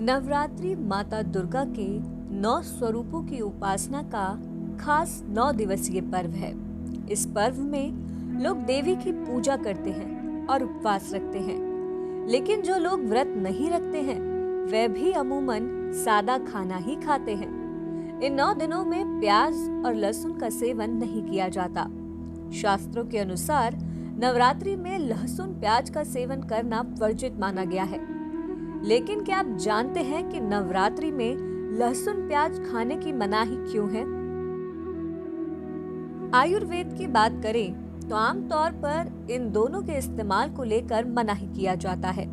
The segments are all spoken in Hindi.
नवरात्रि माता दुर्गा के 9 स्वरूपों की उपासना का खास 9 दिवसीय पर्व है। इस पर्व में लोग देवी की पूजा करते हैं और उपवास रखते हैं, लेकिन जो लोग व्रत नहीं रखते हैं वे भी अमूमन सादा खाना ही खाते हैं। इन 9 दिनों में प्याज और लहसुन का सेवन नहीं किया जाता। शास्त्रों के अनुसार नवरात्रि में लहसुन प्याज का सेवन करना वर्जित माना गया है। लेकिन क्या आप जानते हैं कि नवरात्रि में लहसुन प्याज खाने की मनाही क्यों है? आयुर्वेद की बात करें तो आमतौर पर इन दोनों के इस्तेमाल को लेकर मनाही किया जाता है।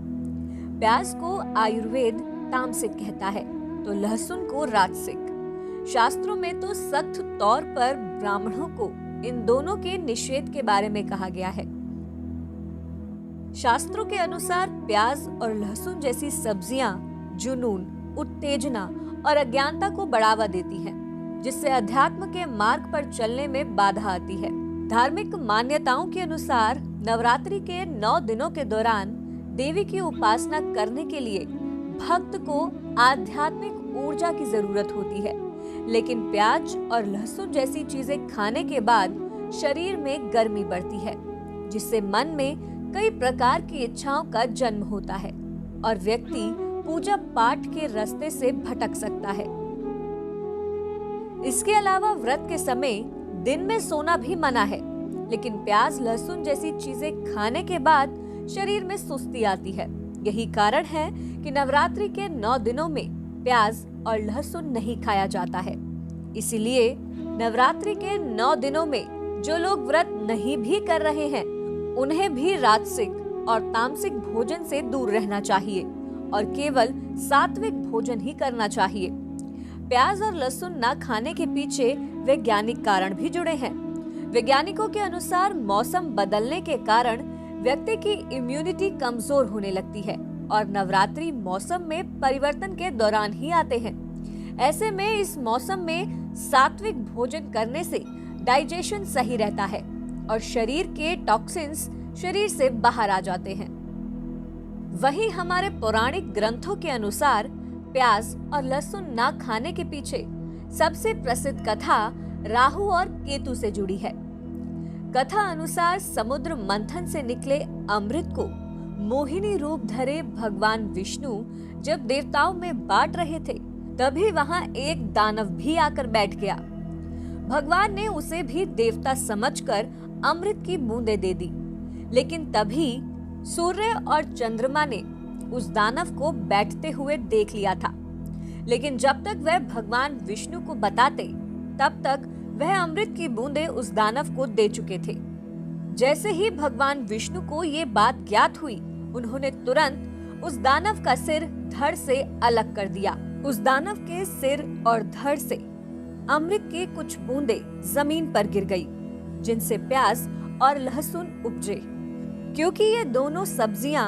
प्याज को आयुर्वेद तामसिक कहता है तो लहसुन को राजसिक। शास्त्रों में तो सख्त तौर पर ब्राह्मणों को इन दोनों के निषेध के बारे में कहा गया है। शास्त्रों के अनुसार प्याज और लहसुन जैसी सब्जियां जुनून, उत्तेजना और अज्ञानता को बढ़ावा देती हैं, जिससे अध्यात्म के मार्ग पर चलने में बाधा आती है। धार्मिक मान्यताओं के अनुसार नवरात्रि के 9 दिनों के दौरान देवी की उपासना करने के लिए भक्त को आध्यात्मिक ऊर्जा की जरूरत होती है, लेकिन प्याज और लहसुन जैसी चीजें खाने के बाद शरीर में गर्मी बढ़ती है, जिससे मन में कई प्रकार की इच्छाओं का जन्म होता है और व्यक्ति पूजा पाठ के रास्ते से भटक सकता है। इसके अलावा व्रत के समय दिन में सोना भी मना है, लेकिन प्याज लहसुन जैसी चीजें खाने के बाद शरीर में सुस्ती आती है। यही कारण है कि नवरात्रि के 9 दिनों में प्याज और लहसुन नहीं खाया जाता है। इसीलिए नवरात्रि के 9 दिनों में जो लोग व्रत नहीं भी कर रहे हैं उन्हें भी राजसिक और तामसिक भोजन से दूर रहना चाहिए और केवल सात्विक भोजन ही करना चाहिए। प्याज और लहसुन न खाने के पीछे वैज्ञानिक कारण भी जुड़े हैं। वैज्ञानिकों के अनुसार मौसम बदलने के कारण व्यक्ति की इम्यूनिटी कमजोर होने लगती है और नवरात्रि मौसम में परिवर्तन के दौरान ही आते हैं। ऐसे में इस मौसम में सात्विक भोजन करने से डाइजेशन सही रहता है और शरीर के टॉक्सिन्स शरीर से बाहर आ जाते हैं। वहीं हमारे पौराणिक ग्रंथों के अनुसार प्याज और लहसुन ना खाने के पीछे सबसे प्रसिद्ध कथा राहु और केतु से जुड़ी है। कथा अनुसार समुद्र मंथन से निकले अमृत को मोहिनी रूप धरे भगवान विष्णु जब देवताओं में बांट रहे थे, तभी वहां एक दानव भी आकर बैठ गया। भगवान ने उसे भी देवता समझकर अमृत की बूंदें दे दी, लेकिन तभी सूर्य और चंद्रमा ने उस दानव को बैठते हुए देख लिया था। लेकिन जब तक वह भगवान विष्णु को बताते तब तक वह अमृत की बूंदें उस दानव को दे चुके थे। जैसे ही भगवान विष्णु को ये बात ज्ञात हुई, उन्होंने तुरंत उस दानव का सिर धड़ से अलग कर दिया। उस दानव के सिर और धड़ से अमृत की कुछ बूंदें जमीन पर गिर गई, जिनसे प्याज और लहसुन उपजे। क्योंकि ये दोनों सब्जियां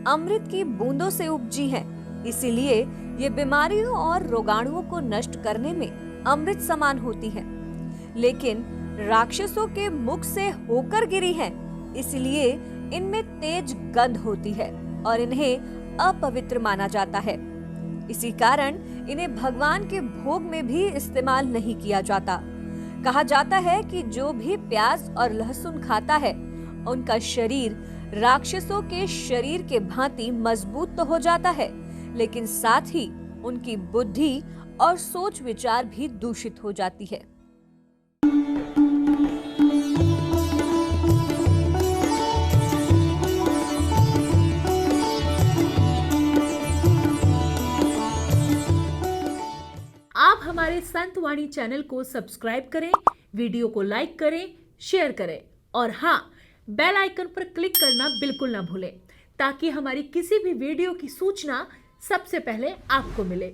अमृत की बूंदों से उपजी हैं, इसीलिए ये बीमारियों और रोगाणुओं को नष्ट करने में अमृत समान होती हैं। लेकिन राक्षसों के मुख से होकर गिरी हैं, इसलिए इनमें तेज गंध होती है और इन्हें अपवित्र माना जाता है। इसी कारण इन्हें भगवान के भोग में भी इस्तेमाल नहीं किया जाता। कहा जाता है कि जो भी प्याज और लहसुन खाता है उनका शरीर राक्षसों के शरीर के भांति मजबूत तो हो जाता है, लेकिन साथ ही उनकी बुद्धि और सोच विचार भी दूषित हो जाती है। आप हमारे संतवाणी चैनल को सब्सक्राइब करें, वीडियो को लाइक करें, शेयर करें और हाँ, बेल आइकन पर क्लिक करना बिल्कुल ना भूलें, ताकि हमारी किसी भी वीडियो की सूचना सबसे पहले आपको मिले।